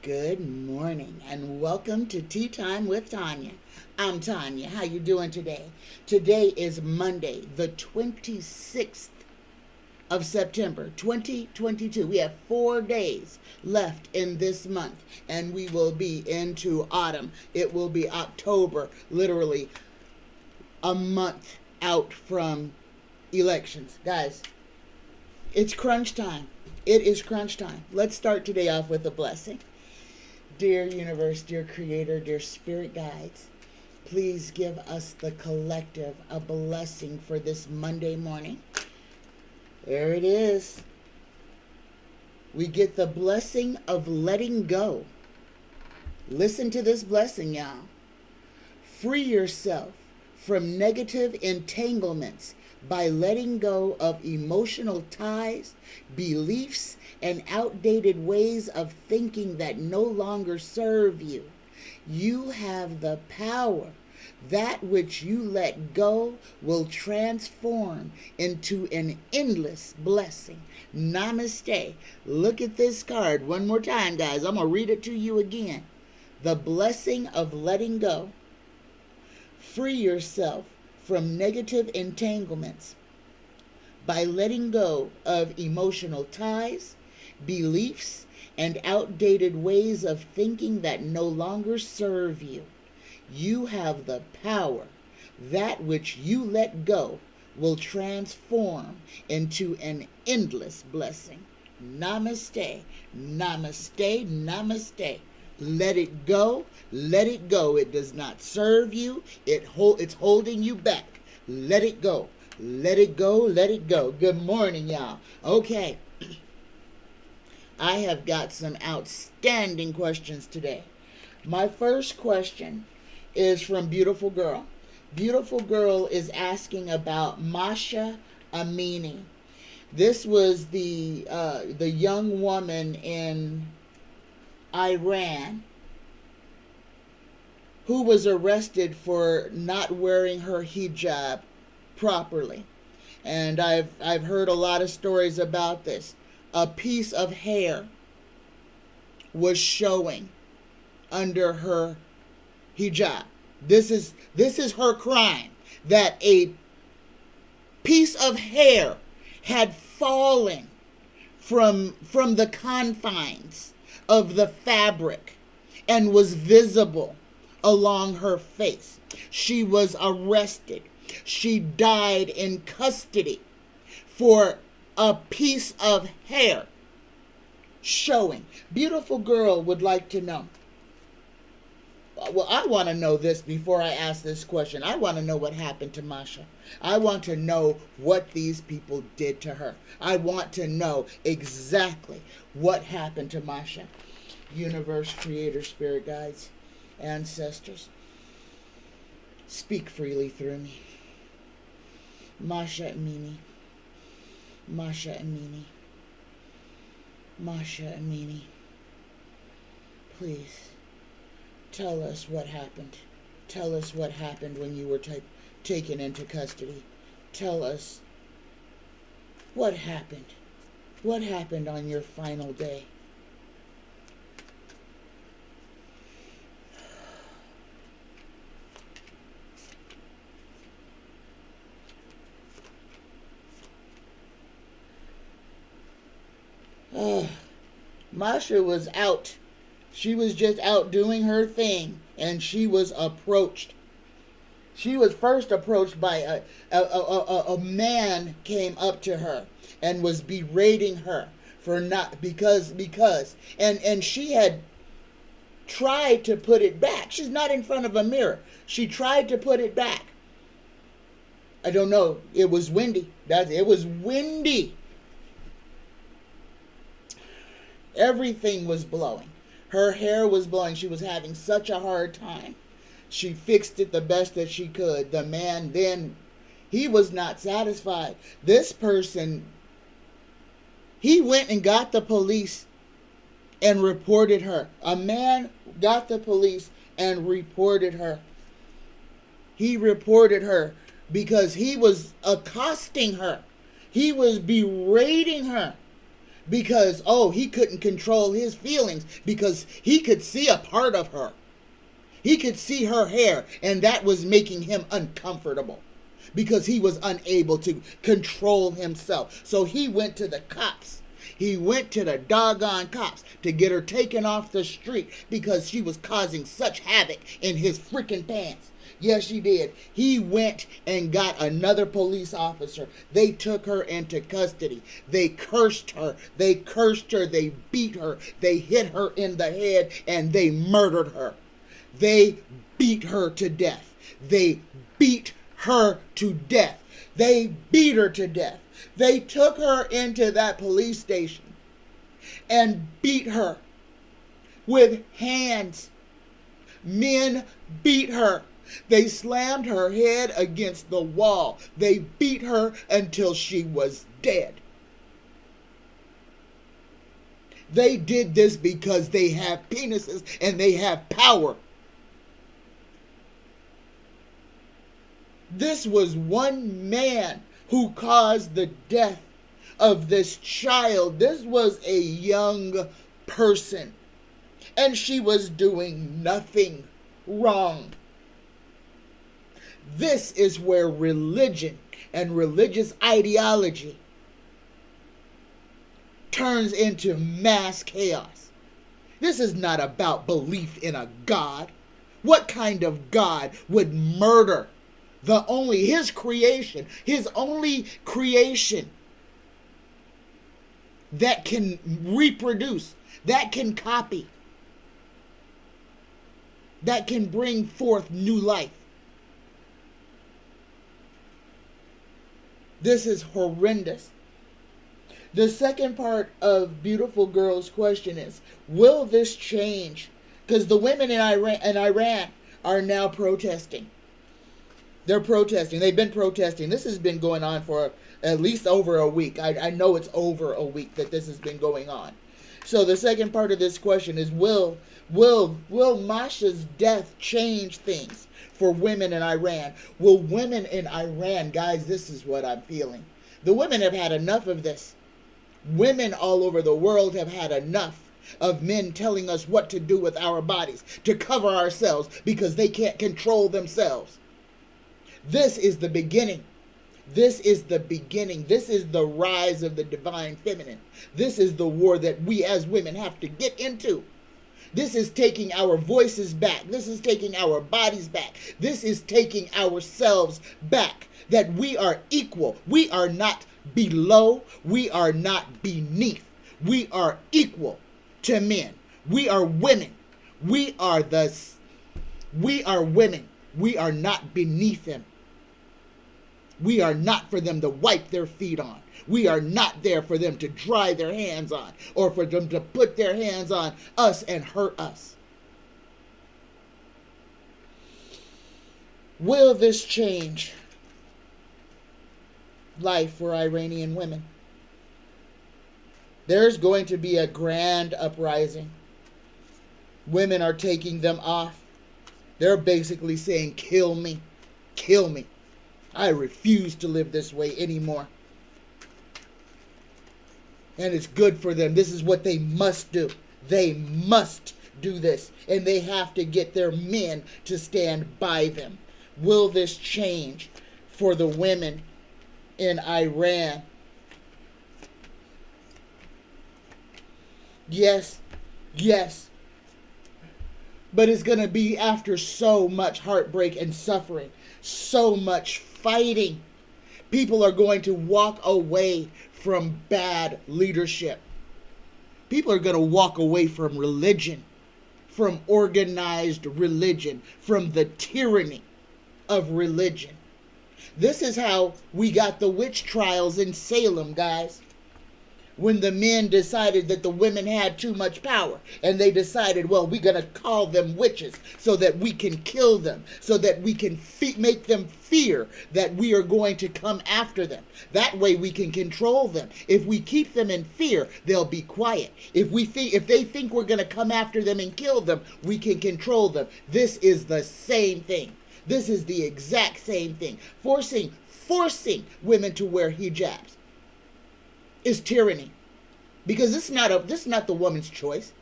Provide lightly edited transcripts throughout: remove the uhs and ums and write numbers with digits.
Good morning and welcome to Tea Time with Tanya. I'm Tanya. How you doing today? Today is Monday, the 26th of September, 2022. We have 4 days left in this month and we will be into autumn. It will be October, literally a month out from elections. Guys, it's crunch time. It is crunch time. Let's start today off with a blessing. Dear universe, dear creator, dear spirit guides, please give us the collective a blessing for this Monday morning. There it is. We get the blessing of letting go. Listen to this blessing, y'all. Free yourself from negative entanglements by letting go of emotional ties, beliefs, and outdated ways of thinking that no longer serve you. You have the power. That which you let go will transform into an endless blessing. Namaste. Look at this card one more time, guys. I'm going to read it to you again. The blessing of letting go. Free yourself from negative entanglements by letting go of emotional ties, beliefs, and outdated ways of thinking that no longer serve you. You have the power. That which you let go will transform into an endless blessing. Namaste, namaste, namaste. Let it go. Let it go. It does not serve you. It's holding you back. Let it go. Let it go. Let it go. Good morning, y'all. Okay. I have got some outstanding questions today. My first question is from Beautiful Girl. Beautiful Girl is asking about Masha Amini. This was the young woman in Iran who was arrested for not wearing her hijab properly. And I've heard a lot of stories about this. A piece of hair was showing under her hijab. This is her crime, that a piece of hair had fallen from the confines of the fabric and was visible along her face. She was arrested. She died in custody for a piece of hair showing. Beautiful Girl would like to know. Well, I want to know this before I ask this question. I want to know what happened to Masha. I want to know what these people did to her. I want to know exactly what happened to Masha. Universe, creator, spirit guides, ancestors, speak freely through me. Masha Amini. Masha Amini. Masha Amini. Please, tell us what happened. Tell us what happened when you were taken into custody. Tell us what happened. What happened on your final day? Masha was out. She was just out doing her thing, and she was approached. She was first approached by a man came up to her and was berating her for not because and she had tried to put it back. She's not in front of a mirror. She tried to put it back. I don't know. It was windy. It was windy. Everything was blowing. Her hair was blowing. She was having such a hard time. She fixed it the best that she could. The man then, he was not satisfied. This person, he went and got the police and reported her. A man got the police and reported her. He reported her because he was accosting her. He was berating her. because, oh, he couldn't control his feelings because he could see a part of her. He could see her hair, and that was making him uncomfortable because he was unable to control himself. So he went to the cops. He went to the doggone cops to get her taken off the street because she was causing such havoc in his freaking pants. Yes, she did. He went and got another police officer. They took her into custody. They cursed her. They beat her. They hit her in the head, and they murdered her. They beat her to death. They beat her to death. They beat her to death. They took her into that police station and beat her with hands. Men beat her. They slammed her head against the wall. They beat her until she was dead. They did this because they have penises and they have power. This was one man who caused the death of this child. This was a young person, and she was doing nothing wrong. This is where religion and religious ideology turns into mass chaos. This is not about belief in a God. What kind of God would murder his creation, his only creation that can reproduce, that can copy, that can bring forth new life? This is horrendous. The second part of Beautiful Girl's question is, will this change? Because the women in Iran are now protesting. They're protesting. They've been protesting. This has been going on for at least over a week. I know it's over a week that this has been going on. So the second part of this question is, will Masha's death change things for women in Iran? Will women in Iran, guys, this is what I'm feeling. The women have had enough of this. Women all over the world have had enough of men telling us what to do with our bodies, to cover ourselves because they can't control themselves. This is the beginning. This is the beginning. This is the rise of the divine feminine. This is the war that we as women have to get into. This is taking our voices back. This is taking our bodies back. This is taking ourselves back. That we are equal. We are not below. We are not beneath. We are equal to men. We are women. We are women. We are not beneath them. We are not for them to wipe their feet on. We are not there for them to dry their hands on, or for them to put their hands on us and hurt us. Will this change life for Iranian women? There's going to be a grand uprising. Women are taking them off. They're basically saying, kill me, kill me. I refuse to live this way anymore. And it's good for them. This is what they must do. They must do this. And they have to get their men to stand by them. Will this change for the women in Iran? Yes. Yes. But it's going to be after so much heartbreak and suffering. So much fighting. People are going to walk away from bad leadership. People are going to walk away from religion, from organized religion, from the tyranny of religion. This is how we got the witch trials in Salem, guys. When the men decided that the women had too much power, and they decided, well, we're going to call them witches so that we can kill them, so that we can make them fear that we are going to come after them. That way we can control them. If we keep them in fear, they'll be quiet. If they think we're going to come after them and kill them, we can control them. This is the same thing. This is the exact same thing. Forcing women to wear hijabs is tyranny. Because this is not the woman's choice.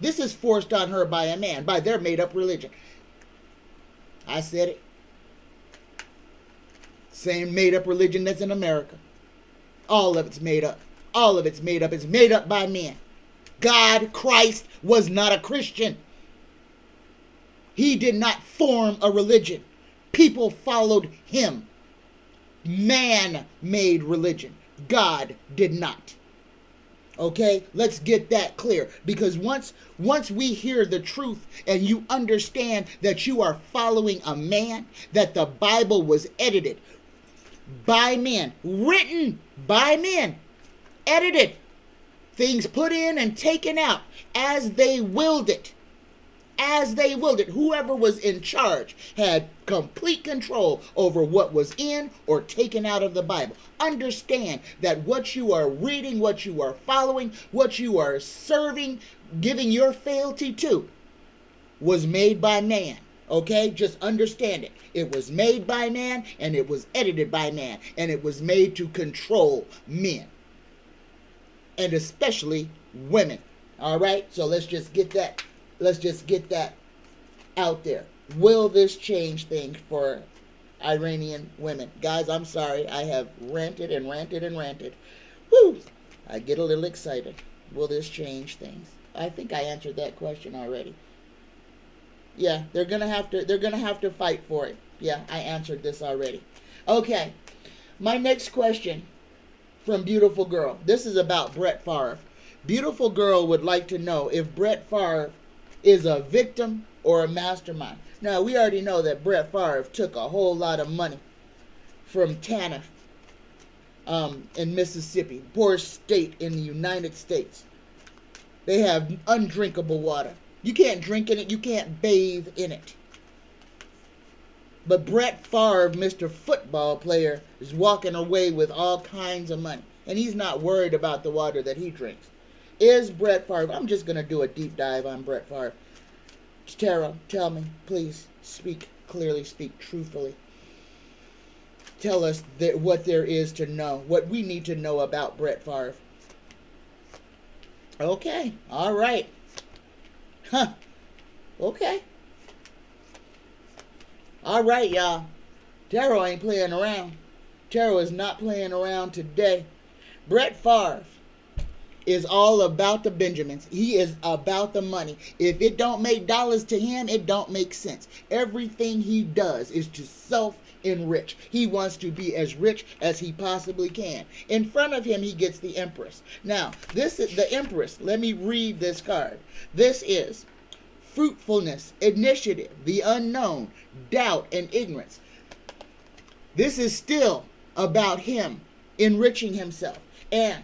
This is forced on her by a man, by their made up religion. I said it. Same made up religion that's in America. All of it's made up. All of it's made up. It's made up by men. God, Christ, was not a Christian. He did not form a religion. People followed him. Man made religion. God did not. Okay, let's get that clear. Because once we hear the truth and you understand that you are following a man, that the Bible was edited by men, written by men, edited, things put in and taken out as they willed it. As they willed it. Whoever was in charge had complete control over what was in or taken out of the Bible. Understand that what you are reading, what you are following, what you are serving, giving your fealty to, was made by man. Okay? Just understand it. It was made by man and it was edited by man. And it was made to control men. And especially women. All right? So let's just get that out there. Will this change things for Iranian women? Guys, I'm sorry. I have ranted and ranted and ranted. Whew! I get a little excited. Will this change things? I think I answered that question already. Yeah, they're gonna have to fight for it. Yeah, I answered this already. Okay. My next question from Beautiful Girl. This is about Brett Favre. Beautiful Girl would like to know if Brett Favre is a victim or a mastermind. Now, we already know that Brett Favre took a whole lot of money from Tana in Mississippi, poorest state in the United States. They have undrinkable water. You can't drink in it. You can't bathe in it. But Brett Favre, Mr. Football Player, is walking away with all kinds of money. And he's not worried about the water that he drinks. Is Brett Favre, I'm just going to do a deep dive on Brett Favre. Tara, tell me, please, speak clearly, speak truthfully. Tell us what there is to know, what we need to know about Brett Favre. Okay, all right. Huh, okay. All right, y'all. Tara ain't playing around. Tara is not playing around today. Brett Favre is all about the Benjamins. He is about the money. If it don't make dollars to him, it don't make sense. Everything he does is to self-enrich. He wants to be as rich as he possibly can. In front of him, he gets the Empress. Now, this is the Empress. Let me read this card. This is fruitfulness, initiative, the unknown, doubt, and ignorance. This is still about him enriching himself and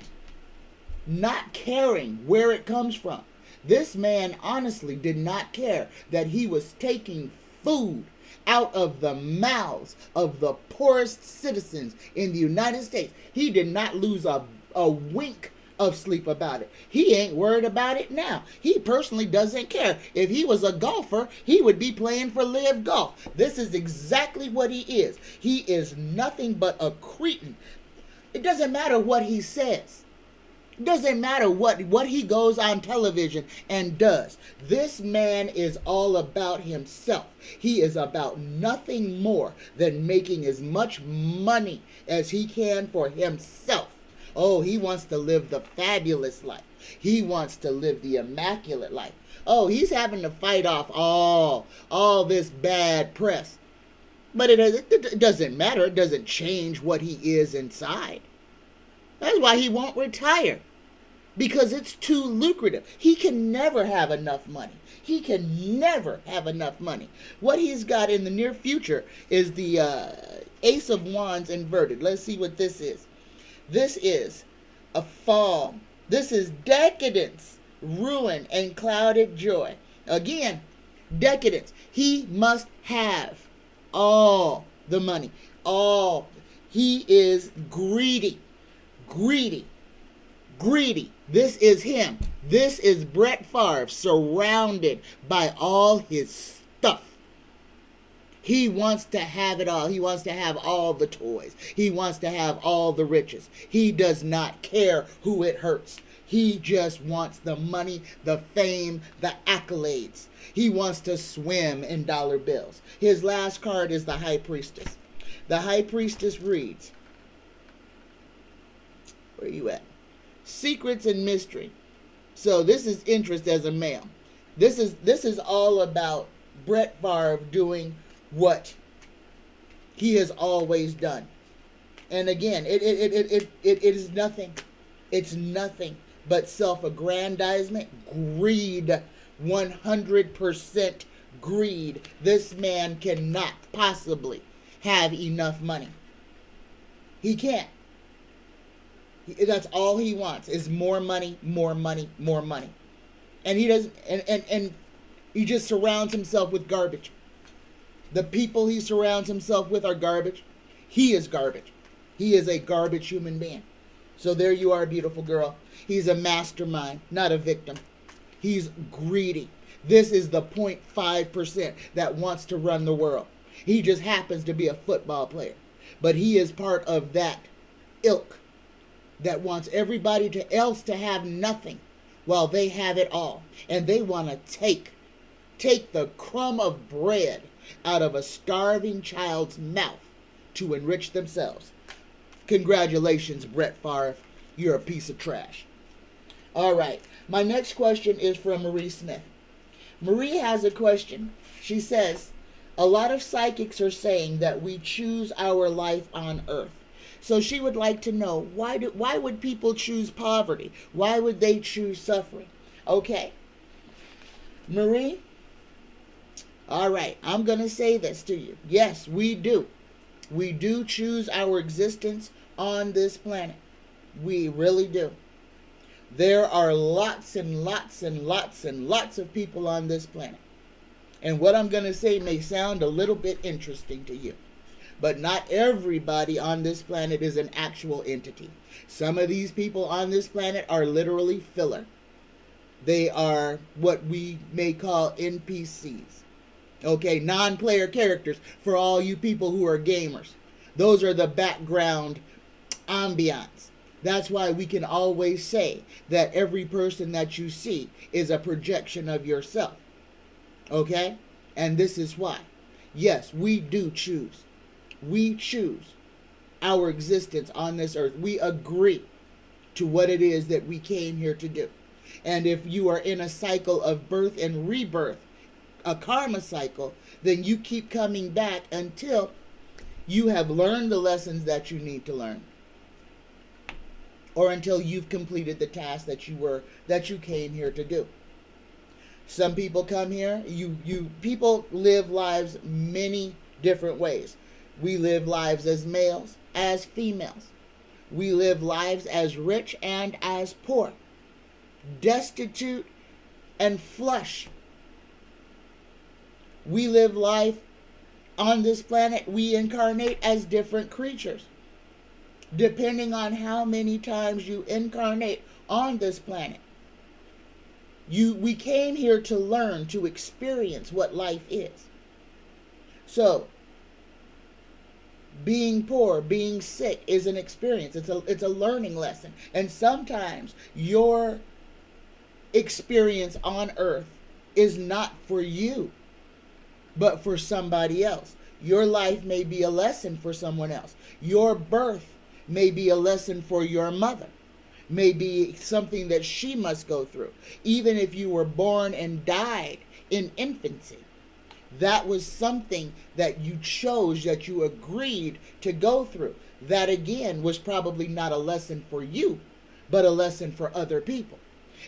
not caring where it comes from. This man honestly did not care that he was taking food out of the mouths of the poorest citizens in the United States. He did not lose a wink of sleep about it. He ain't worried about it now. He personally doesn't care. If he was a golfer, he would be playing for Live Golf. This is exactly what he is. He is nothing but a cretin. It doesn't matter what he says. It doesn't matter what he goes on television and does. This man is all about himself. He is about nothing more than making as much money as he can for himself. Oh, he wants to live the fabulous life. He wants to live the immaculate life. Oh, he's having to fight off all this bad press. But it doesn't matter. It doesn't change what he is inside. That's why he won't retire. Because it's too lucrative. He can never have enough money. He can never have enough money. What he's got in the near future is the Ace of Wands inverted. Let's see what this is. This is a fall. This is decadence, ruin, and clouded joy. Again, decadence. He must have all the money. All. He is greedy. Greedy. Greedy. This is him. This is Brett Favre surrounded by all his stuff. He wants to have it all. He wants to have all the toys. He wants to have all the riches. He does not care who it hurts. He just wants the money, the fame, the accolades. He wants to swim in dollar bills. His last card is the High Priestess. The High Priestess reads, where you at? Secrets and mystery. So this is interest as a male. This is all about Brett Favre doing what he has always done. And again, it is nothing. It's nothing but self-aggrandizement, greed, 100% greed. This man cannot possibly have enough money. He can't. That's all he wants is more money, more money, more money. And he doesn't, and he just surrounds himself with garbage. The people he surrounds himself with are garbage. He is garbage. He is a garbage human being. So there you are, beautiful girl. He's a mastermind, not a victim. He's greedy. This is the 0.5% that wants to run the world. He just happens to be a football player. But he is part of that ilk that wants everybody else to have nothing while they have it all. And they want to take the crumb of bread out of a starving child's mouth to enrich themselves. Congratulations, Brett Favre. You're a piece of trash. All right. My next question is from Marie Smith. Marie has a question. She says, a lot of psychics are saying that we choose our life on earth. So she would like to know, why would people choose poverty? Why would they choose suffering? Okay. Marie, all right, I'm going to say this to you. Yes, we do. We do choose our existence on this planet. We really do. There are lots and lots and lots and lots of people on this planet. And what I'm going to say may sound a little bit interesting to you. But not everybody on this planet is an actual entity. Some of these people on this planet are literally filler. They are what we may call NPCs. Okay, non-player characters for all you people who are gamers. Those are the background ambiance. That's why we can always say that every person that you see is a projection of yourself. Okay? And this is why. Yes, we do choose. We choose our existence on this earth. We agree to what it is that we came here to do. And if you are in a cycle of birth and rebirth, a karma cycle, then you keep coming back until you have learned the lessons that you need to learn, or until you've completed the task that you came here to do. Some people come here, people live lives many different ways. We live lives as males, as females. We live lives as rich and as poor, destitute and flush. We live life on this planet. We incarnate as different creatures, depending on how many times you incarnate on this planet. We came here to learn, to experience what life is. So, being poor, being sick is an experience. It's a learning lesson. And sometimes your experience on earth is not for you, but for somebody else. Your life may be a lesson for someone else. Your birth may be a lesson for your mother. May be something that she must go through. Even if you were born and died in infancy, that was something that you chose, that you agreed to go through. That again was probably not a lesson for you, but a lesson for other people.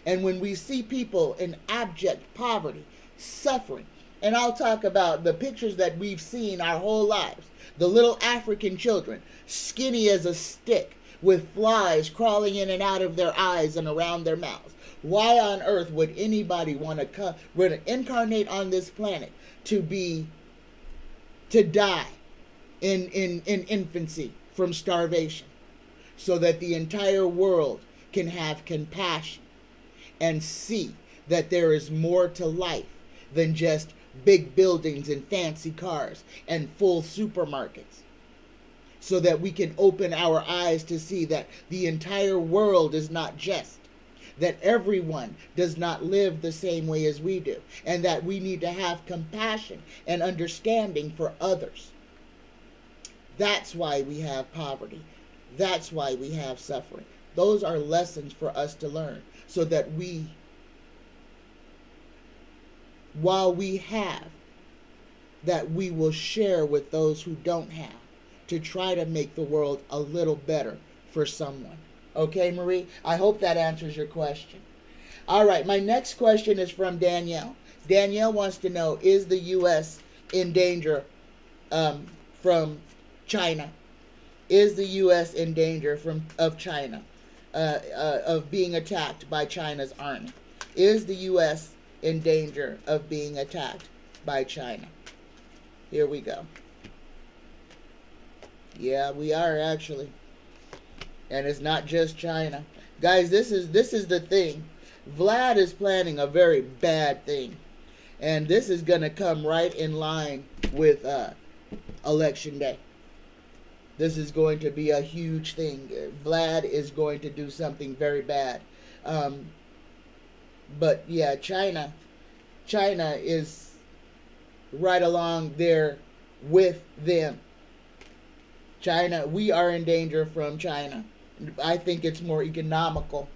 And when we see people in abject poverty, suffering, and I'll talk about the pictures that we've seen our whole lives. The little African children, skinny as a stick, with flies crawling in and out of their eyes and around their mouths. Why on earth would anybody want to incarnate on this planet to die in infancy from starvation, so that the entire world can have compassion and see that there is more to life than just big buildings and fancy cars and full supermarkets, so that we can open our eyes to see that the entire world is not just. that everyone does not live the same way as we do, and that we need to have compassion and understanding for others. That's why we have poverty. That's why we have suffering. Those are lessons for us to learn, so that we, while we have, that we will share with those who don't have, to try to make the world a little better for someone. Okay, Marie? I hope that answers your question. All right, my next question is from Danielle. Danielle wants to know, is the U.S. in danger from China? Is the U.S. in danger of China, of being attacked by China's army? Is the U.S. in danger of being attacked by China? Here we go. Yeah, we are actually. And it's not just China. Guys, this is the thing. Vlad is planning a very bad thing. And this is going to come right in line with Election Day. This is going to be a huge thing. Vlad is going to do something very bad. But yeah, China is right along there with them. China, we are in danger from China. I think it's more economical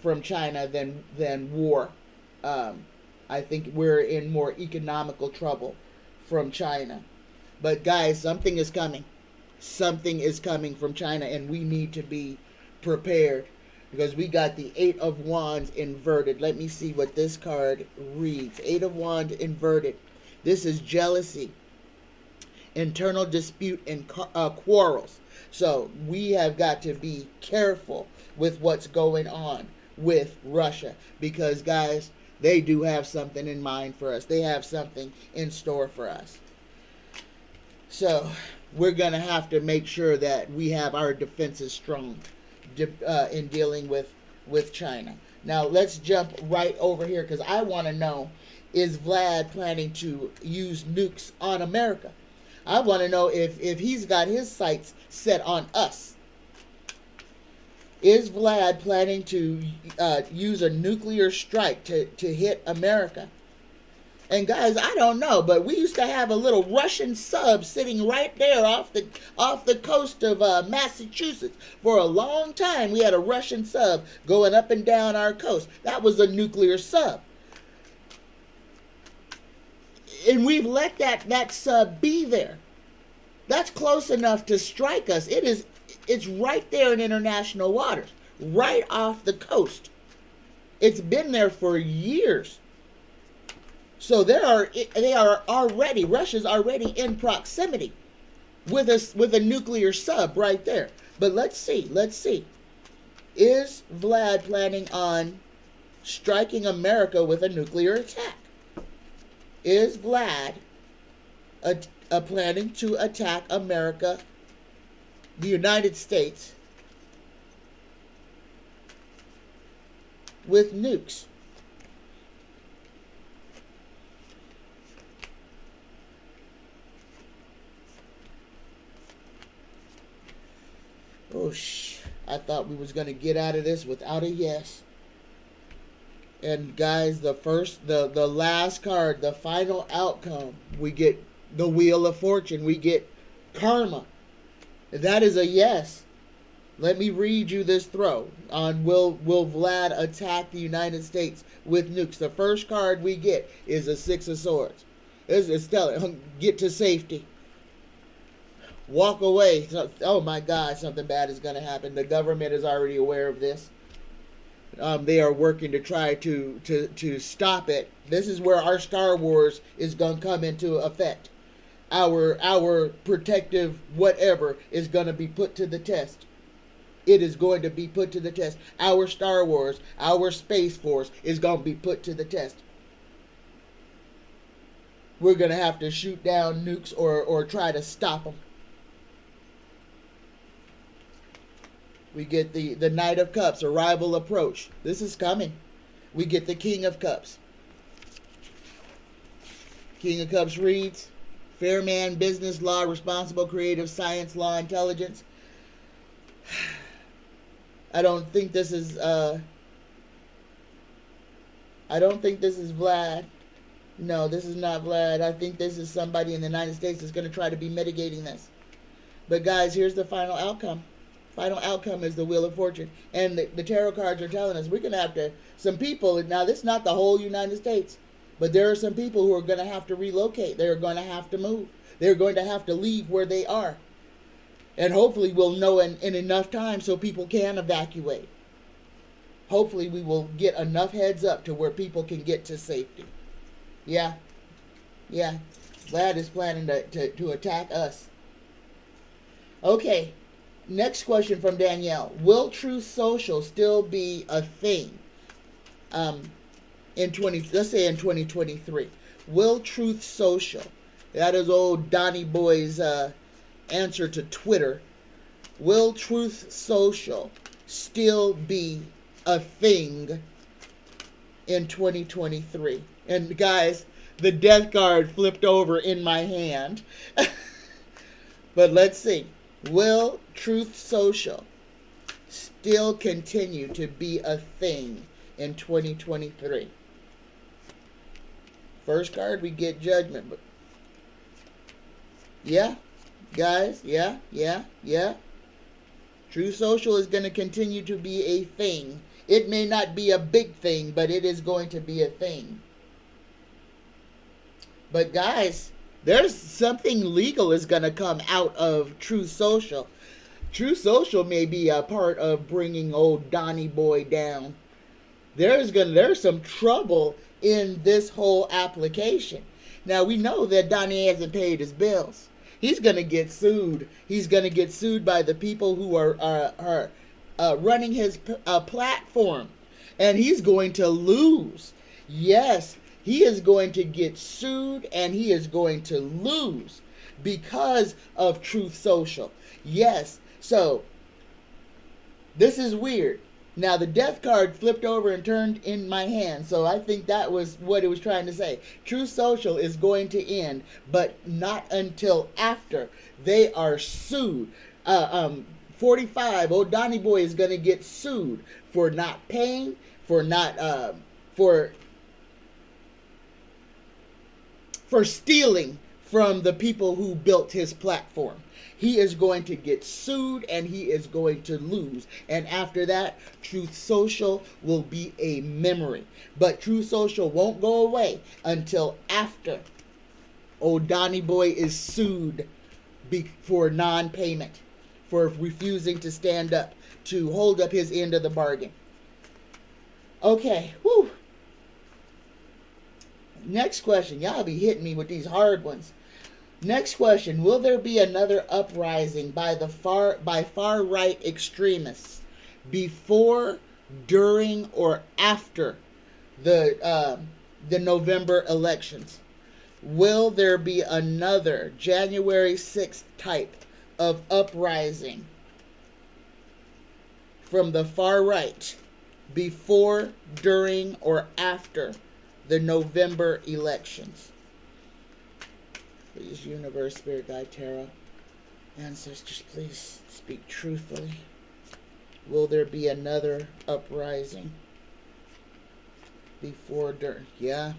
from China than war. I think we're in more economical trouble from China. But guys, something is coming. Something is coming from China, and we need to be prepared, because we got the Eight of Wands inverted. Let me see what this card reads. Eight of Wands inverted. This is jealousy, internal dispute, and quarrels. So we have got to be careful with what's going on with Russia, because guys, they do have something in mind for us. They have something in store for us. So we're going to have to make sure that we have our defenses strong in dealing with China. Now let's jump right over here, because I want to know, is Vlad planning to use nukes on America? I want to know if he's got his sights set on us. Is Vlad planning to use a nuclear strike to hit America? And guys, I don't know, but we used to have a little Russian sub sitting right there off the coast of Massachusetts. For a long time, we had a Russian sub going up and down our coast. That was a nuclear sub. And we've let that sub be there. That's close enough to strike us. It's right there in international waters, right off the coast. It's been there for years. So Russia's already in proximity with a nuclear sub right there. But let's see. Is Vlad planning on striking America with a nuclear attack? Is Vlad planning to attack America, the United States, with nukes? Oh, I thought we was going to get out of this without a yes. And guys, the last card, the final outcome, we get the Wheel of Fortune. We get karma. That is a yes. Let me read you this throw on will Vlad attack the United States with nukes. The first card we get is a Six of Swords. It's telling, get to safety. Walk away. Oh my God, something bad is going to happen. The government is already aware of this. They are working to try to stop it. This is where our Star Wars is going to come into effect. Our protective whatever is going to be put to the test. It is going to be put to the test. Our Star Wars, our Space Force is going to be put to the test. We're going to have to shoot down nukes or try to stop them. We get the Knight of Cups, arrival approach. This is coming. We get the King of Cups. King of Cups reads, fair man, business, law, responsible, creative, science, law, intelligence. I don't think this is I don't think this is Vlad. No, this is not Vlad. I think this is somebody in the United States that's going to try to be mitigating this. But guys, here's the final outcome. Final outcome is the Wheel of Fortune. And the tarot cards are telling us we're going to have to, some people, now this is not the whole United States, but there are some people who are going to have to relocate. They're going to have to move. They're going to have to leave where they are. And hopefully we'll know in enough time so people can evacuate. Hopefully we will get enough heads up to where people can get to safety. Yeah. Vlad is planning to attack us. Okay. Next question from Danielle. Will Truth Social still be a thing? Let's say in 2023. Will Truth Social, that is old Donnie Boy's answer to Twitter. Will Truth Social still be a thing in 2023? And guys, the death card flipped over in my hand. But let's see. Will Truth Social still continue to be a thing in 2023? First card, we get Judgment. But yeah, guys, yeah. Truth Social is going to continue to be a thing. It may not be a big thing, but it is going to be a thing. But guys, there's something legal is going to come out of Truth Social. Truth Social may be a part of bringing old Donnie Boy down. There's some trouble in this whole application. Now we know that Donnie hasn't paid his bills. He's going to get sued. He's going to get sued by the people who are running his platform. And he's going to lose. Yes, he is going to get sued and he is going to lose because of Truth Social. Yes, so this is weird. Now the death card flipped over and turned in my hand, so I think that was what it was trying to say. Truth Social is going to end, but not until after they are sued. 45, old Donnie Boy is going to get sued for not paying, for stealing from the people who built his platform. He is going to get sued and he is going to lose. And after that, Truth Social will be a memory. But Truth Social won't go away until after old Donnie Boy is sued for non-payment, for refusing to stand up, to hold up his end of the bargain. Okay, whew. Next question. Y'all be hitting me with these hard ones. Next question. Will there be another uprising by far-right extremists before, during, or after the November elections? Will there be another January 6th type of uprising from the far right before, during, or after the November elections? Please, universe, spirit guide, tarot, ancestors, please speak truthfully. Will there be another uprising before, during? Yeah.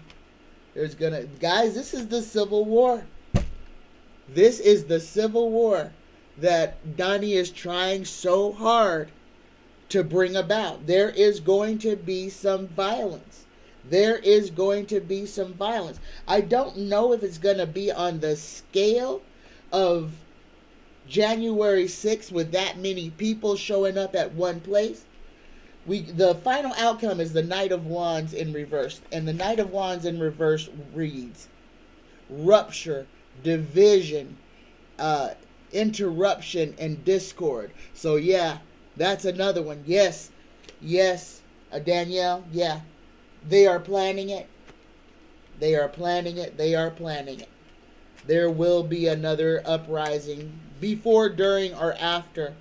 Guys, this is the Civil War. This is the Civil War that Donnie is trying so hard to bring about. There is going to be some violence. There is going to be some violence. I don't know if it's going to be on the scale of January 6th with that many people showing up at one place. The final outcome is the Knight of Wands in reverse. And the Knight of Wands in reverse reads rupture, division, interruption, and discord. So yeah, that's another one. Yes, Danielle, yeah. They are planning it. They are planning it. They are planning it. There will be another uprising before, during, or after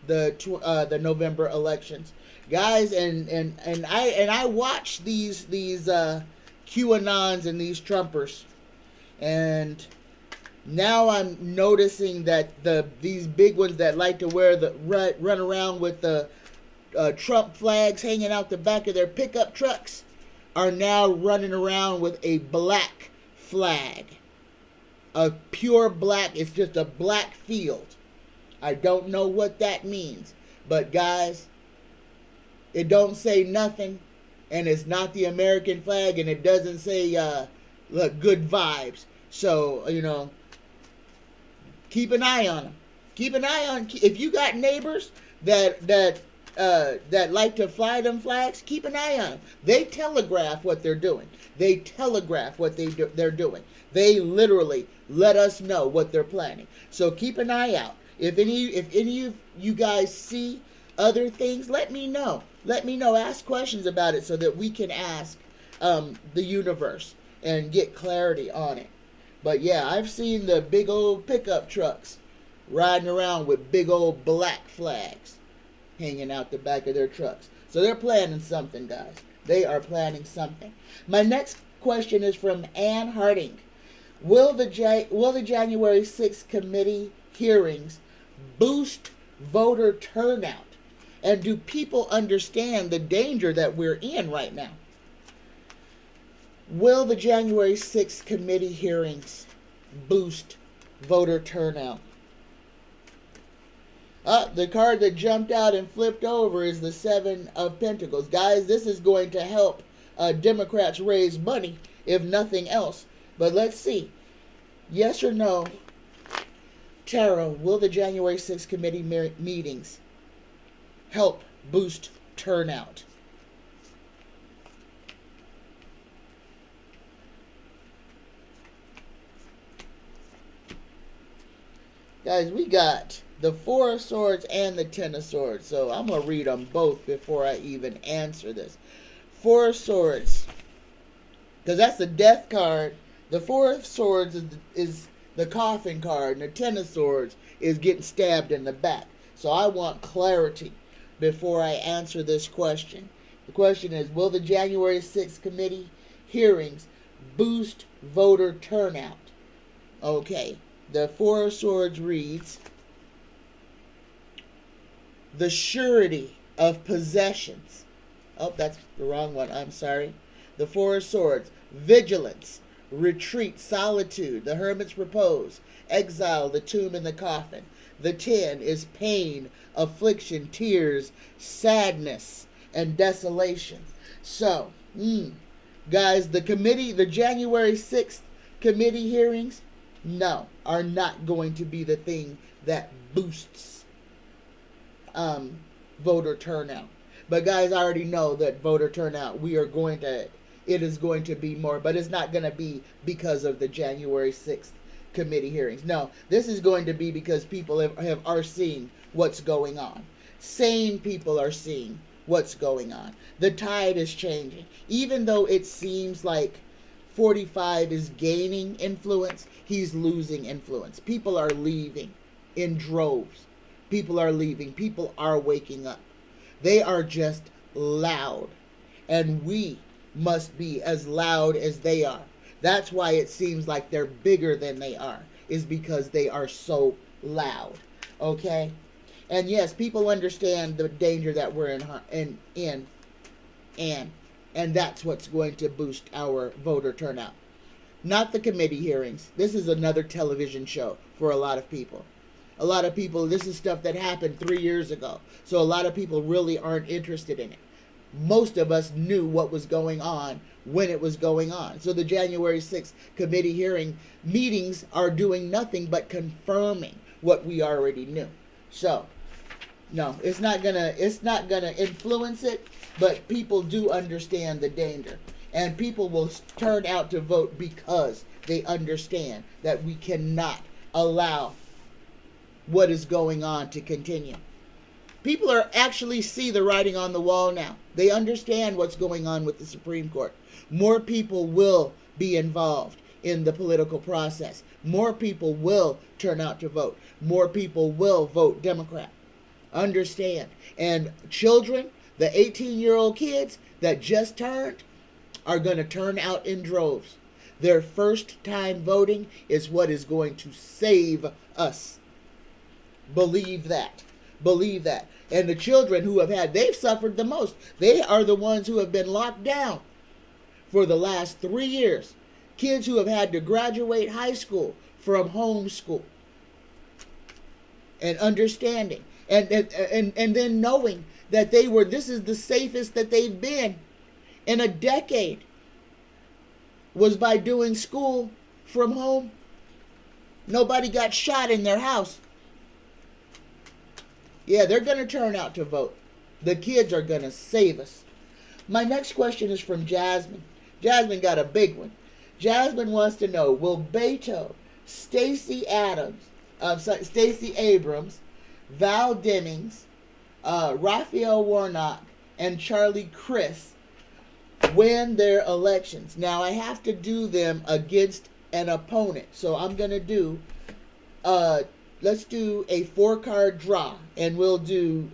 the November elections, guys. And I watch these QAnons and these Trumpers, and now I'm noticing that these big ones that like to run around with the Trump flags hanging out the back of their pickup trucks. are now running around with a black flag. A pure black. It's just a black field. I don't know what that means. But guys, it don't say nothing. And it's not the American flag. And it doesn't say good vibes. So, keep an eye on them. Keep an eye on, if you got neighbors that like to fly them flags, keep an eye on them. They telegraph what they're doing. They telegraph what they're doing. They literally let us know what they're planning. So keep an eye out. If any of you guys see other things, let me know. Let me know. Ask questions about it so that we can ask the universe and get clarity on it. But yeah, I've seen the big old pickup trucks riding around with big old black flags hanging out the back of their trucks. So they're planning something, guys. They are planning something. My next question is from Ann Harding. Will the January 6th committee hearings boost voter turnout? And do people understand the danger that we're in right now? Will the January 6th committee hearings boost voter turnout? The card that jumped out and flipped over is the Seven of Pentacles. Guys, this is going to help Democrats raise money, if nothing else. But let's see. Yes or no, Tarot, will the January 6th committee meetings help boost turnout? Guys, we got the Four of Swords and the Ten of Swords. So I'm going to read them both before I even answer this. Four of Swords, because that's the Death card. The Four of Swords is the coffin card. And the Ten of Swords is getting stabbed in the back. So I want clarity before I answer this question. The question is, will the January 6th committee hearings boost voter turnout? Okay. The Four of Swords reads, the surety of possessions. Oh, that's the wrong one. I'm sorry. The Four of Swords. Vigilance. Retreat. Solitude. The hermit's repose. Exile. The tomb and the coffin. The 10 is pain, affliction, tears, sadness, and desolation. So, guys, the January 6th committee hearings, no, are not going to be the thing that boosts voter turnout. But guys, I already know that voter turnout, it is going to be more, but it's not going to be because of the January 6th committee hearings. No, this is going to be because people are seeing what's going on. Sane people are seeing what's going on. The tide is changing. Even though it seems like 45 is gaining influence, he's losing influence. People are leaving in droves. People are leaving. People are waking up. They are just loud. And we must be as loud as they are. That's why it seems like they're bigger than they are, is because they are so loud. Okay? And yes, people understand the danger that we're in, and that's what's going to boost our voter turnout. Not the committee hearings. This is another television show for a lot of people. A lot of people, this is stuff that happened 3 years ago. So a lot of people really aren't interested in it. Most of us knew what was going on when it was going on. So the January 6th committee hearing meetings are doing nothing but confirming what we already knew. So, no, it's not gonna influence it, but people do understand the danger. And people will turn out to vote because they understand that we cannot allow what is going on to continue. People are actually see the writing on the wall now. They understand what's going on with the Supreme Court. More people will be involved in the political process. More people will turn out to vote. More people will vote Democrat. Understand. And children, the 18-year-old kids that just turned, are going to turn out in droves. Their first time voting is what is going to save us. Believe that. Believe that. And the children who they've suffered the most. They are the ones who have been locked down. for the last 3 years. Kids who have had to graduate high school from homeschool. And understanding. And then knowing that this is the safest that they've been in a decade, was by doing school from home. Nobody got shot in their house. Yeah, they're going to turn out to vote. The kids are going to save us. My next question is from Jasmine. Jasmine got a big one. Jasmine wants to know, will Beto, Stacey Abrams, Val Demings, Raphael Warnock, and Charlie Crist win their elections? Now, I have to do them against an opponent. So I'm going to do, let's do a 4-card draw. And we'll do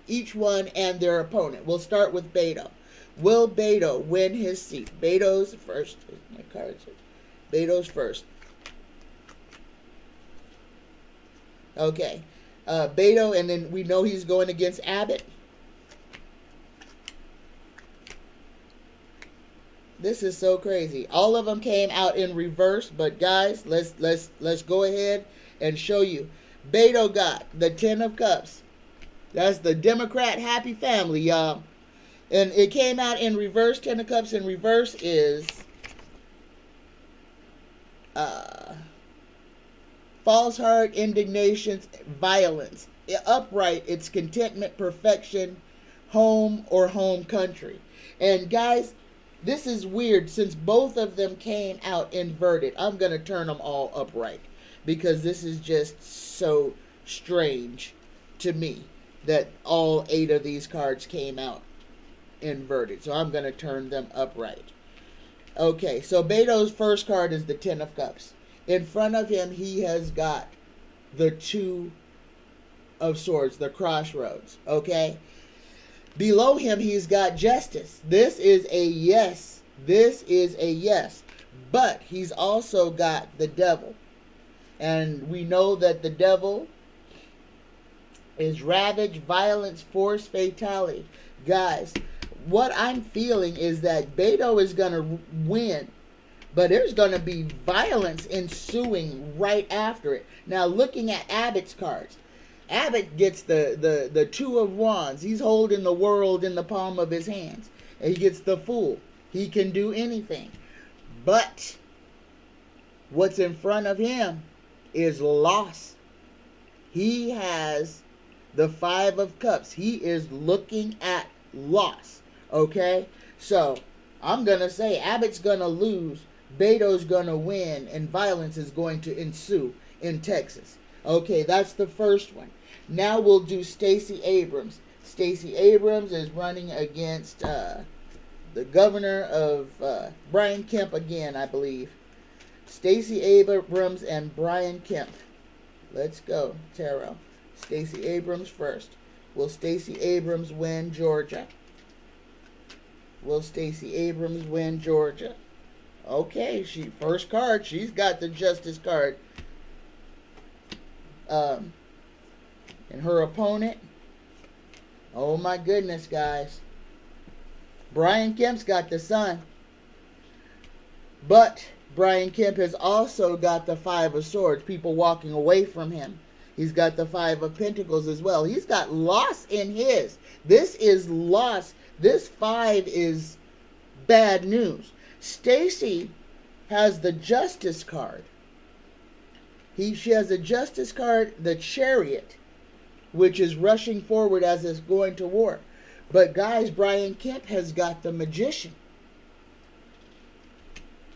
each one and their opponent. We'll start with Beto. Will Beto win his seat? Beto's first. My cards. Beto's first. Okay. Beto, and then we know he's going against Abbott. This is so crazy. All of them came out in reverse, but guys, let's go ahead and show you. Beto got the 10 of Cups. That's the Democrat happy family, y'all. And it came out in reverse. 10 of Cups in reverse is false heart, indignation, violence. Upright, it's contentment, perfection, home or home country. And guys, this is weird since both of them came out inverted. I'm going to turn them all upright because this is just so strange to me that all 8 of these cards came out inverted. So I'm going to turn them upright. Okay, so Beto's first card is the 10 of Cups. In front of him, he has got the 2 of Swords, the crossroads. Okay? Below him, he's got Justice. This is a yes. This is a yes. But he's also got the Devil. And we know that the Devil is ravage, violence, force, fatality. Guys, what I'm feeling is that Beto is going to win, but there's going to be violence ensuing right after it. Now, looking at Abbott's cards, Abbott gets the 2 of Wands. He's holding the world in the palm of his hands. And he gets the Fool. He can do anything. But what's in front of him is loss. He has the 5 of Cups. He is looking at loss. Okay? So, I'm going to say Abbott's going to lose, Beto's going to win, and violence is going to ensue in Texas. Okay, that's the first one. Now we'll do Stacey Abrams. Stacey Abrams is running against the governor of Brian Kemp again, I believe. Stacey Abrams and Brian Kemp. Let's go, Tarot. Stacey Abrams first. Will Stacey Abrams win Georgia? Will Stacey Abrams win Georgia? Okay, first card, she's got the Justice card. And her opponent, oh my goodness, guys. Brian Kemp's got the Sun. But Brian Kemp has also got the 5 of Swords, people walking away from him. He's got the 5 of Pentacles as well. He's got loss in his. This is loss. This 5 is bad news. Stacey has the Justice card. She has a Justice card, the Chariot, which is rushing forward as it's going to war. But guys, Brian Kemp has got the Magician.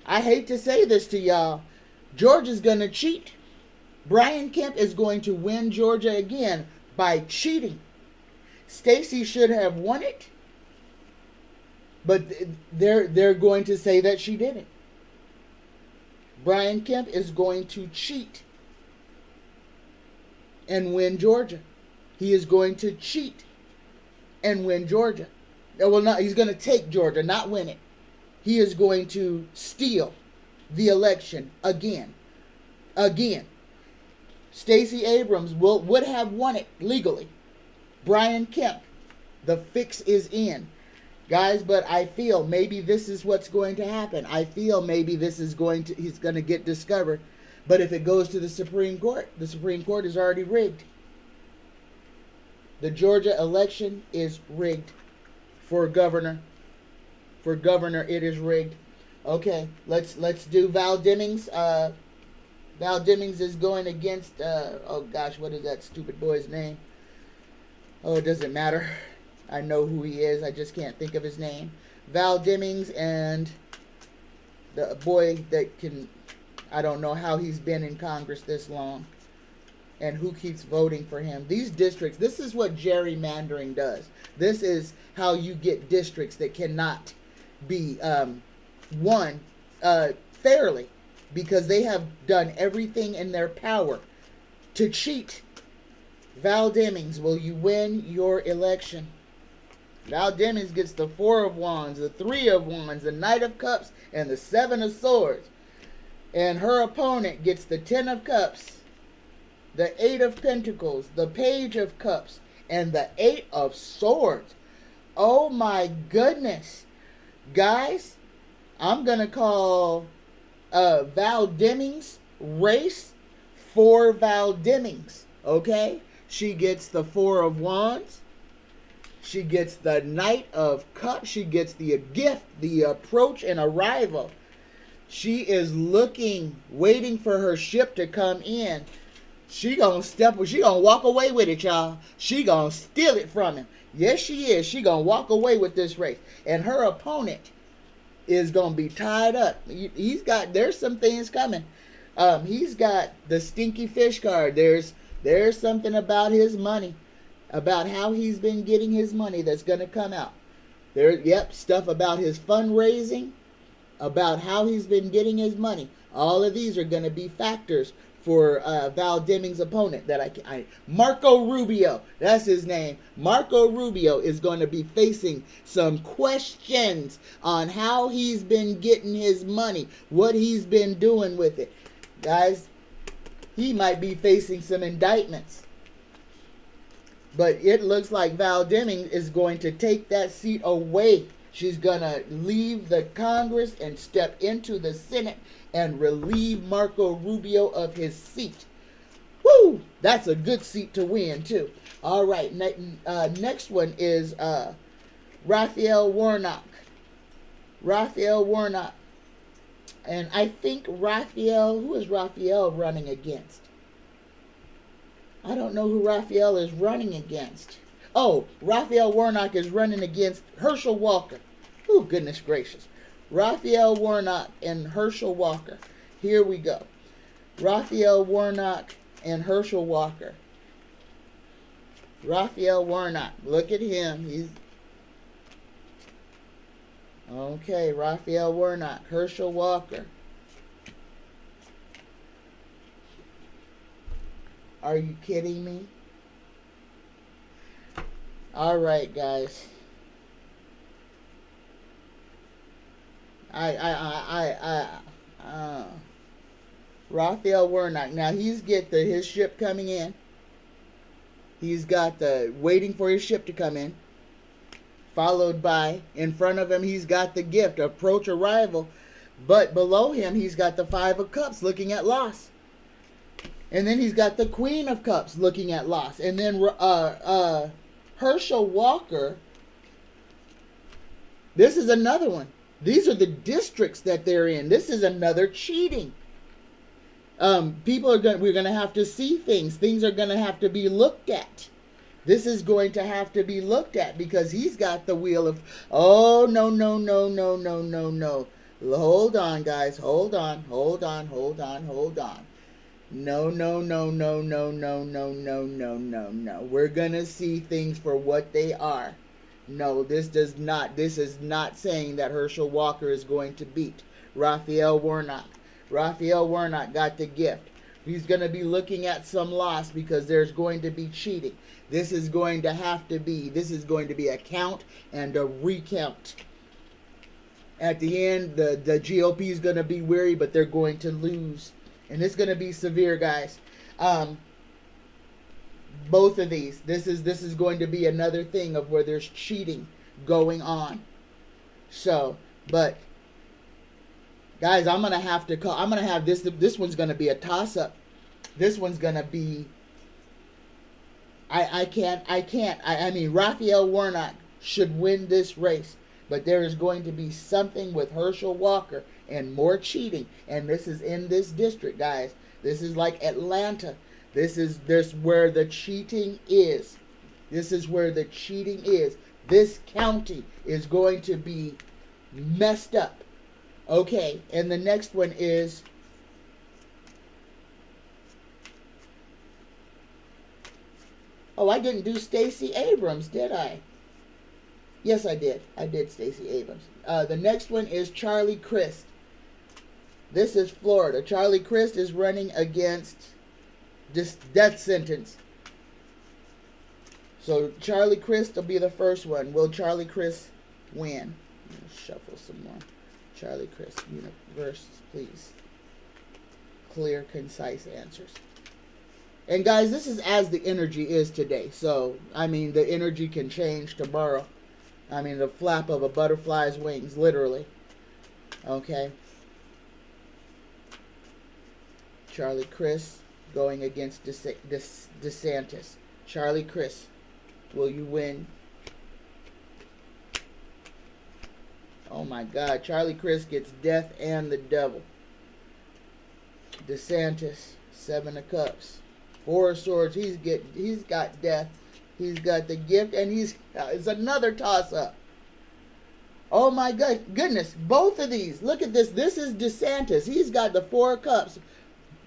I hate to say this to y'all. Georgia's going to cheat. Brian Kemp is going to win Georgia again by cheating. Stacey should have won it, but they're going to say that she didn't. Brian Kemp is going to cheat and win Georgia. He is going to cheat and win Georgia. Well, not, he's going to take Georgia, not win it. He is going to steal the election again. Again. Stacey Abrams would have won it legally. Brian Kemp, the fix is in. Guys, but I feel maybe this is what's going to happen. I feel maybe this is he's going to get discovered. But if it goes to the Supreme Court is already rigged. The Georgia election is rigged for governor. For governor, it is rigged. Okay, let's do Val Demings. Val Demings is going against, oh gosh, what is that stupid boy's name? Oh, it doesn't matter. I know who he is. I just can't think of his name. Val Demings and the boy that can, I don't know how he's been in Congress this long and who keeps voting for him. These districts, this is what gerrymandering does. This is how you get districts that cannot be won fairly, because they have done everything in their power to cheat. Val Demings, will you win your election? Val Demings gets the 4 of Wands, the 3 of Wands, the Knight of Cups, and the 7 of Swords. And her opponent gets the 10 of Cups, the 8 of Pentacles, the Page of Cups, and the 8 of Swords. Oh my goodness. Guys, I'm going to call Val Demings' race for Val Demings. Okay? She gets the 4 of Wands. She gets the Knight of Cups. She gets the gift, the approach and arrival. She is waiting for her ship to come in. She gonna walk away with it, y'all. She gonna steal it from him. Yes, she is. She gonna walk away with this race. And her opponent is gonna be tied up. There's some things coming. He's got the stinky fish card. There's something about his money, about how he's been getting his money that's gonna come out. Stuff about his fundraising, about how he's been getting his money. All of these are gonna be factors for Val Demings' opponent Marco Rubio, that's his name. Marco Rubio is going to be facing some questions on how he's been getting his money, what he's been doing with it. Guys, he might be facing some indictments. But it looks like Val Demings is going to take that seat away. She's going to leave the Congress and step into the Senate and relieve Marco Rubio of his seat. Woo! That's a good seat to win, too. All right, next one is Raphael Warnock. Raphael Warnock. And I think who is Raphael running against? I don't know who Raphael is running against. Oh, Raphael Warnock is running against Herschel Walker. Oh, goodness gracious. Raphael Warnock and Herschel Walker. Here we go. Raphael Warnock and Herschel Walker. Raphael Warnock. Look at him. Okay, Raphael Warnock. Herschel Walker. Are you kidding me? All right, guys. Raphael Warnock. Now he's his ship coming in. He's got waiting for his ship to come in. Followed by, in front of him, he's got the gift, approach, arrival. But below him, he's got the 5 of Cups looking at loss. And then he's got the Queen of Cups looking at loss. And then Herschel Walker, this is another one. These are the districts that they're in. This is another cheating. We're going to have to see things. Things are going to have to be looked at. This is going to have to be looked at because he's got the wheel of, oh, no. Hold on, guys. Hold on. No. We're going to see things for what they are. No, this is not saying that Herschel Walker is going to beat Raphael Warnock. Raphael Warnock got the gift. He's going to be looking at some loss because there's going to be cheating. This is going to be a count and a recount. At the end, the GOP is going to be weary, but they're going to lose. And it's going to be severe, guys. Both of these. This is going to be another thing of where there's cheating going on. So, but guys, I'm gonna have to call. I'm gonna have this. This one's gonna be a toss-up. This one's gonna be. I can't. I mean, Raphael Warnock should win this race, but there is going to be something with Herschel Walker and more cheating, and this is in this district, guys. This is like Atlanta. This where the cheating is. This is where the cheating is. This county is going to be messed up. Okay, and the next one is I didn't do Stacey Abrams, did I? Yes, I did. I did Stacey Abrams. The next one is Charlie Crist. This is Florida. Charlie Crist is running against this death sentence. So Charlie Crist will be the first one. Will Charlie Crist win? Let's shuffle some more. Charlie Crist, universe, please. Clear, concise answers. And guys, this is as the energy is today. So, I mean, the energy can change tomorrow. I mean, the flap of a butterfly's wings, literally. Okay. Charlie Crist going against DeSantis. Charlie Crist, will you win? Oh my God, Charlie Crist gets death and the devil. DeSantis, 7 of Cups. 4 of Swords, he's got death. He's got the gift, and it's another toss-up. Oh my goodness, both of these. Look at this. This is DeSantis. He's got the 4 of Cups,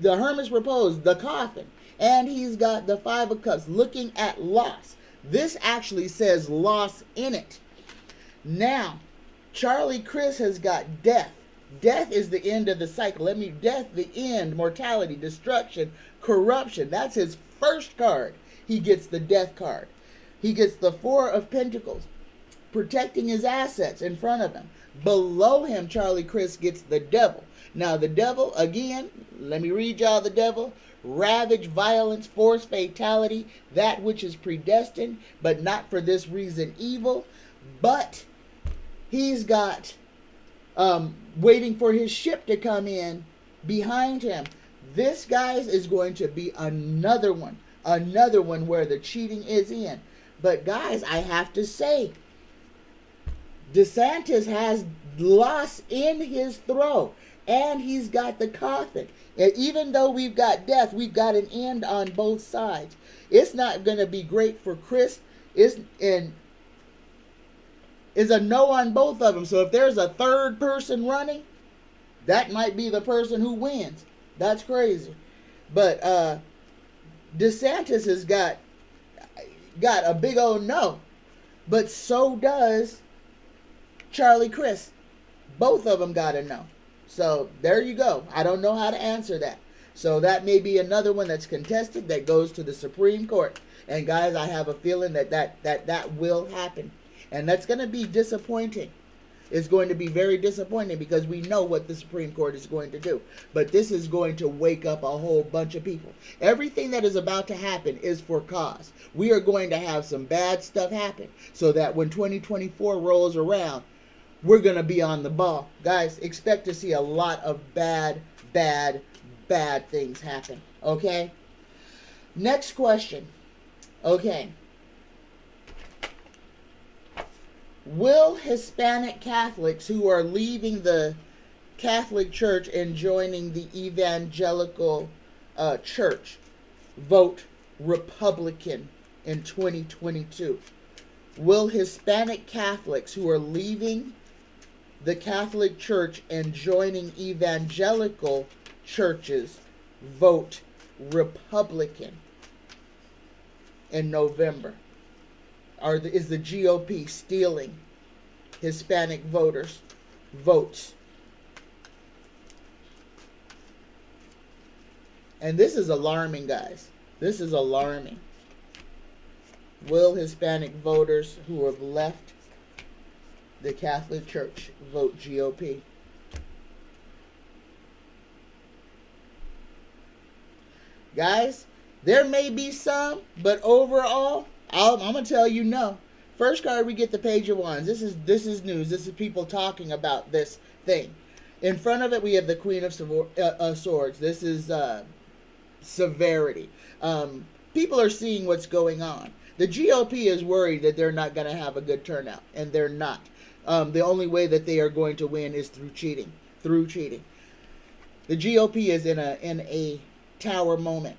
the Hermit's Repose, the coffin, and he's got the 5 of Cups, looking at loss. This actually says loss in it. Now, Charlie Crist has got death. Death is the end of the cycle. Death, the end, mortality, destruction, corruption. That's his first card. He gets the death card. He gets the 4 of Pentacles, protecting his assets in front of him. Below him, Charlie Crist gets the devil. Now, the devil, again, let me read y'all the devil. Ravage, violence, force, fatality, that which is predestined, but not for this reason evil. But he's got waiting for his ship to come in behind him. This, guys, is going to be another one where the cheating is in. But guys, I have to say, DeSantis has loss in his throat, and he's got the coffin. And even though we've got death, we've got an end on both sides. It's not going to be great for Chris. Is a no on both of them. So if there's a third person running, that might be the person who wins. That's crazy. But DeSantis has got a big old no. But so does Charlie Crist. Both of them got a no. So there you go. I don't know how to answer that. So that may be another one that's contested that goes to the Supreme Court. And guys, I have a feeling that will happen. And that's going to be disappointing. It's going to be very disappointing because we know what the Supreme Court is going to do. But this is going to wake up a whole bunch of people. Everything that is about to happen is for cause. We are going to have some bad stuff happen so that when 2024 rolls around, we're going to be on the ball. Guys, expect to see a lot of bad things happen. Okay? Next question. Okay. Will Hispanic Catholics who are leaving the Catholic Church and joining the evangelical church vote Republican in 2022? Will Hispanic Catholics who are leaving the Catholic Church and joining evangelical churches vote Republican in November? Is the GOP stealing Hispanic voters' votes? And this is alarming, guys. This is alarming. Will Hispanic voters who have left the Catholic Church vote GOP? Guys, there may be some, but overall, I'm going to tell you no. First card, we get the Page of Wands. This is news. This is people talking about this thing. In front of it, we have the Queen of Swords. This is severity. People are seeing what's going on. The GOP is worried that they're not going to have a good turnout, and they're not. The only way that they are going to win is through cheating. The GOP is in a tower moment.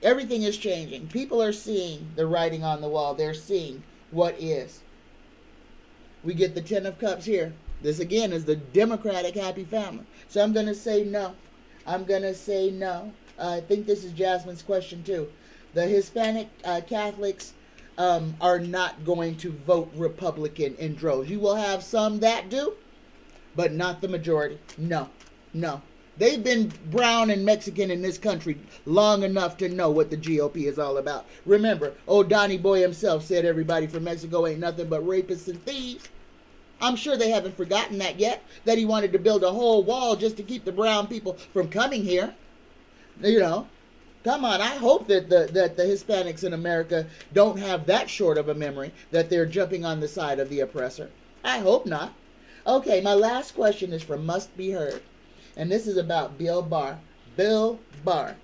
Everything is changing. People are seeing the writing on the wall. They're seeing what is. We get the Ten of Cups here. This again is the Democratic happy family. So I'm going to say no. I think this is Jasmine's question too. The Hispanic Catholics are not going to vote Republican in droves. You will have some that do, but not the majority. No. They've been brown and Mexican in this country long enough to know what the GOP is all about. Remember, old Donnie Boy himself said everybody from Mexico ain't nothing but rapists and thieves. I'm sure they haven't forgotten that yet, that he wanted to build a whole wall just to keep the brown people from coming here. You know, come on, I hope that the Hispanics in America don't have that short of a memory, that they're jumping on the side of the oppressor. I hope not. Okay, my last question is from Must Be Heard. And this is about Bill Barr. Bill Barr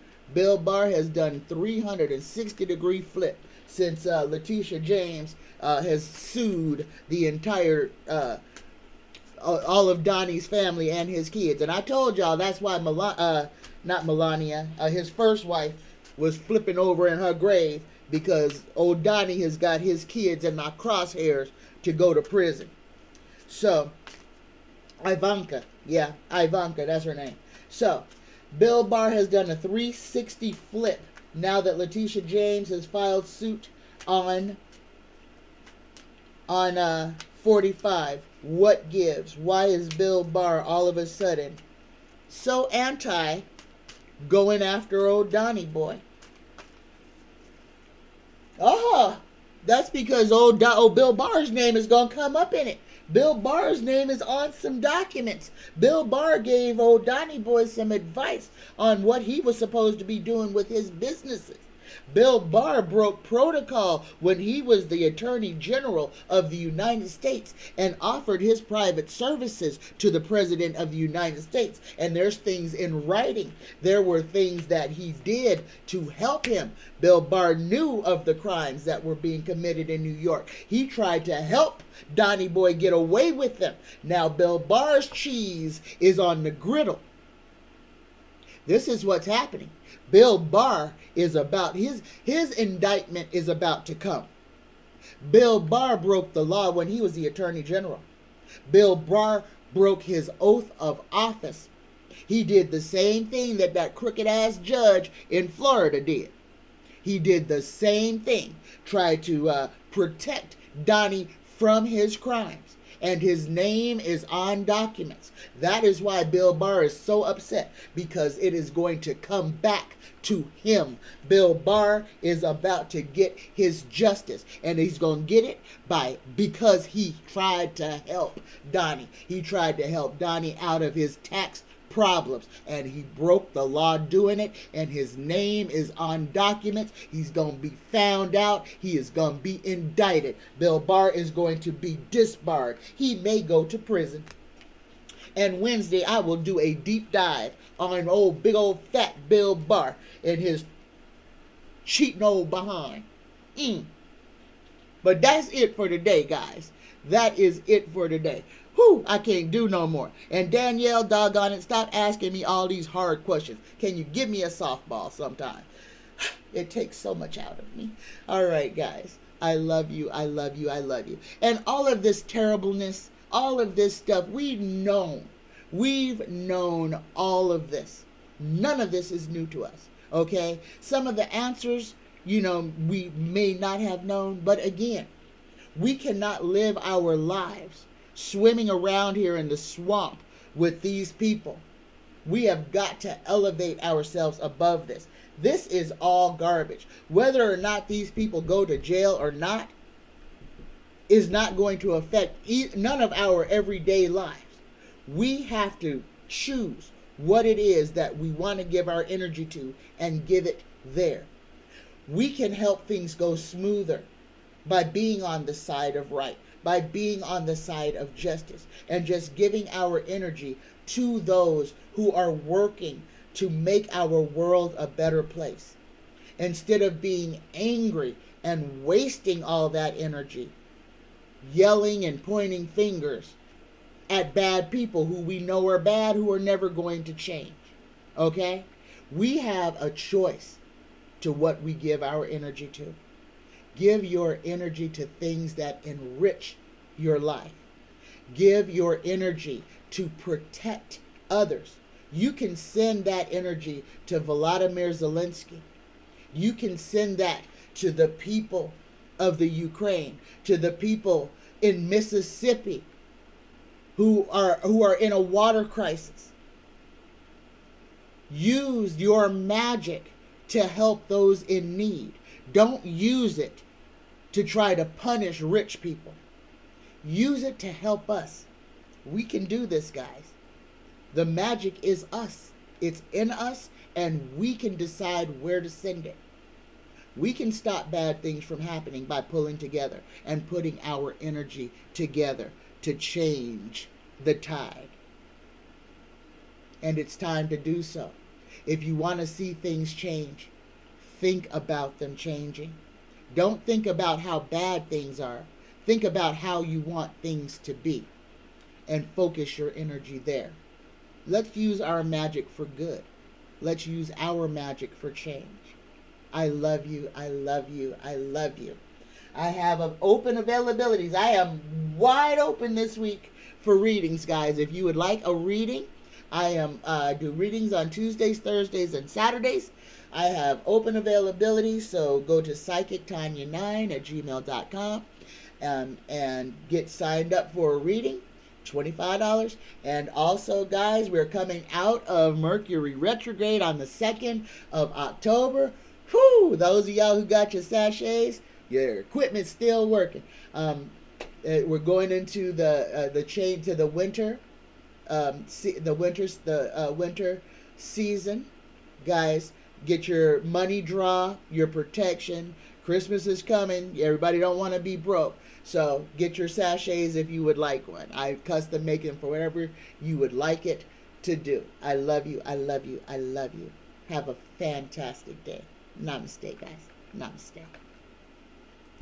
has done 360-degree flip since Letitia James has sued the entire, all of Donnie's family and his kids. And I told y'all that's why not Melania, his first wife, was flipping over in her grave, because old Donnie has got his kids in my crosshairs to go to prison. So, Ivanka, that's her name. So, Bill Barr has done a 360 flip now that Letitia James has filed suit on 45. What gives? Why is Bill Barr all of a sudden so anti going after old Donnie Boy? That's because old Bill Barr's name is going to come up in it. Bill Barr's name is on some documents. Bill Barr gave old Donnie Boy some advice on what he was supposed to be doing with his businesses. Bill Barr broke protocol when he was the Attorney General of the United States and offered his private services to the President of the United States. And there's things in writing. There were things that he did to help him. Bill Barr knew of the crimes that were being committed in New York. He tried to help Donnie Boy get away with them. Now Bill Barr's cheese is on the griddle. This is what's happening. Bill Barr is about, his indictment is about to come. Bill Barr broke the law when he was the Attorney General. Bill Barr broke his oath of office. He did the same thing that crooked-ass judge in Florida did. He did the same thing, tried to protect Donnie from his crimes. And his name is on documents. That is why Bill Barr is so upset, because it is going to come back to him. Bill Barr is about to get his justice, and he's going to get it because he tried to help Donnie. He tried to help Donnie out of his tax problems, and he broke the law doing it, and his name is on documents. He's going to be found out. He is going to be indicted. Bill Barr is going to be disbarred. He may go to prison. And Wednesday, I will do a deep dive on big old fat Bill Barr and his cheating old behind. But that's it for today, guys. That is it for today. Whew, I can't do no more. And Danielle, doggone it, stop asking me all these hard questions. Can you give me a softball sometime? It takes so much out of me. All right, guys. I love you. I love you. I love you. And all of this terribleness, all of this stuff, we've known. We've known all of this. None of this is new to us. Okay? Some of the answers, we may not have known. But again, we cannot live our lives swimming around here in the swamp with these people. We have got to elevate ourselves above this. This is all garbage. Whether or not these people go to jail or not is not going to affect none of our everyday lives. We have to choose what it is that we want to give our energy to and give it there. We can help things go smoother by being on the side of right, by being on the side of justice, and just giving our energy to those who are working to make our world a better place. Instead of being angry and wasting all that energy, yelling and pointing fingers at bad people who we know are bad, who are never going to change. Okay? We have a choice to what we give our energy to. Give your energy to things that enrich your life. Give your energy to protect others. You can send that energy to Volodymyr Zelensky. You can send that to the people of the Ukraine, to the people in Mississippi who are in a water crisis. Use your magic to help those in need. Don't use it to try to punish rich people. Use it to help us. We can do this, guys. The magic is us. It's in us, and we can decide where to send it. We can stop bad things from happening by pulling together and putting our energy together to change the tide. And it's time to do so. If you want to see things change, think about them changing. Don't think about how bad things are. Think about how you want things to be and focus your energy there. Let's use our magic for good. Let's use our magic for change. I love you. I love you. I love you. I have open availabilities. I am wide open this week for readings, guys. If you would like a reading, I do readings on Tuesdays, Thursdays, and Saturdays. I have open availability, so go to psychictanya9@gmail.com and get signed up for a reading. $25. And also, guys, we're coming out of Mercury retrograde on the 2nd of October. Whew, those of y'all who got your sachets, your equipment's still working. We're going into the chain to the winter, winter season, guys. Get your money draw, your protection. Christmas is coming. Everybody don't want to be broke. So get your sachets if you would like one. I custom make them for whatever you would like it to do. I love you. I love you. I love you. Have a fantastic day. Namaste, guys. Namaste.